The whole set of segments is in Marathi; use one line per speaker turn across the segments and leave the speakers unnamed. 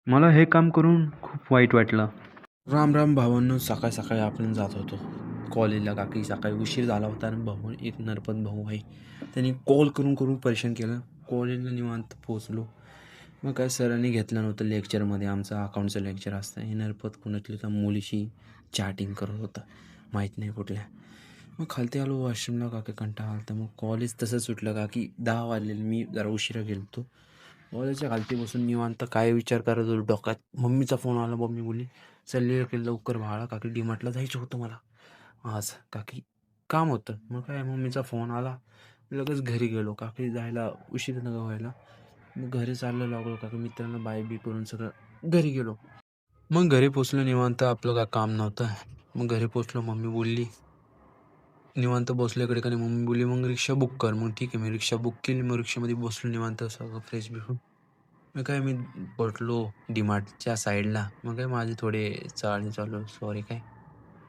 मला हे काम करून खूप वाईट वाटलं. राम राम भावांनो, सकाळ सकाळी आपण जात होतो कॉलेजला. काकी सकाळी उशीर झाला होता आणि भाऊ, एक नरपत भाऊ आहे, त्यांनी कॉल करून करून परेशान केलं. कॉलेजला निवांत पोचलो. मग काय सरांनी घेतलं नव्हतं लेक्चरमध्ये, आमचं अकाउंटचं लेक्चर असतं. हे नरपत कुणातली त्या मुलीशी चॅटिंग करत होता, माहीत नाही कुठल्या. मग खालती आलो वॉशरूमला, काकी कंटाळा आला तर मग कॉलेज तसं सुटलं. काकी 10 वाजलेलं, मी जरा उशिरा गेलो होतो. कॉलेजच्या खालती बसून निवांत काय विचार करत होतो डोक्यात. मम्मीचा फोन आला. मम्मी बोलली, चल लवकर बाळा, काकी डीमार्टला जायचं होतं मला आज. काकी काम होतं. मग काय मम्मीचा फोन आला, लगेच घरी गेलो. काकी जायला उशीर नका व्हायला. मग घरी चाललं लागलो. काकी मित्रांना बाय बी करून सगळं घरी गेलो. मग घरी पोचलो निवांत, आपलं काय काम नव्हतं. मग घरी पोचलो. मम्मी बोलली, निवांत बसलो इकडे. आणि मम्मी बोलली, मग रिक्षा बुक कर. मग ठीक आहे, मी रिक्षा बुक केली. मग रिक्षामध्ये बसलो निवांत, सगळं फ्रेश बिशून. मग काय मी पोचलो डीमार्टच्या साईडला. मग काय माझे थोडे चालणे चालू, सॉरी काय.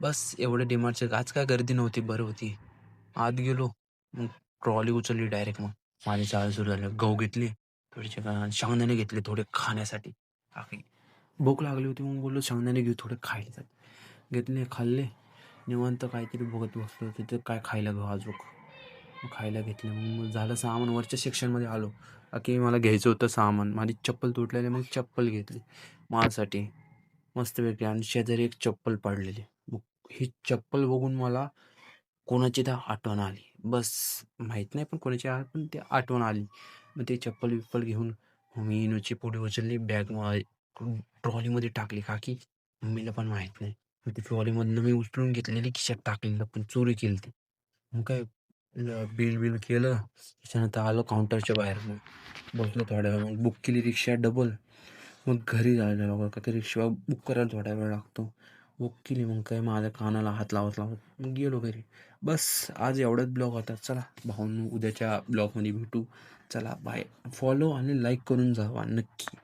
बस एवढं डीमार्टचं, आज काय गर्दी नव्हती, बरं होती. आत गेलो. मग ट्रॉली उचलली डायरेक्ट. मग माझी चाळ सुरू झाली. गहू घेतले थोडेसे, शेंगदाणे घेतले थोडे खाण्यासाठी. बाकी भूक लागली होती, मग बोललो शेंगदाणे घेऊ थोडे खायला. घेतले, खाल्ले. निवांत काहीतरी बघत बसलो. तिथं काय खायला घेऊ अजून. मग खायला घेतलं. मग झालं सामान, वरच्या सेक्शनमध्ये आलो. की मला घ्यायचं होतं सामान. माझी चप्पल तुटलेली, मग चप्पल घेतली माझ्यासाठी मस्तपैकी. आणि शेजारी एक चप्पल पडलेली. मग ही चप्पल बघून मला कोणाची तर आठवण आली. बस माहीत नाही पण कोणाची पण ती आठवण आली. मग ते चप्पल-बिप्पल घेऊन मी इनोची पुढे उचलली, बॅग ट्रॉलीमध्ये टाकली. का की मम्मीला पण माहीत नाही. मग ती ट्रॉलीमधनं मी उचलून घेतलेली, खिशात टाकलेलं, पण चोरी केली ती. मग काय बिल केलं. त्याच्यानंतर आलो काउंटरच्या बाहेर. मग बसलो थोड्या वेळ. मग बुक केली रिक्षा डबल. मग घरी जायला लागलो. का की रिक्षा बुक करायला थोडा वेळ लागतो. बुक केली. मग काय माझ्या कानाला हात लावत लावत मग गेलो घरी. बस आज एवढाच ब्लॉग होता. चला भावांनो, उद्याच्या ब्लॉगमध्ये भेटू. चला बाय. फॉलो आणि लाईक करून जावा नक्की.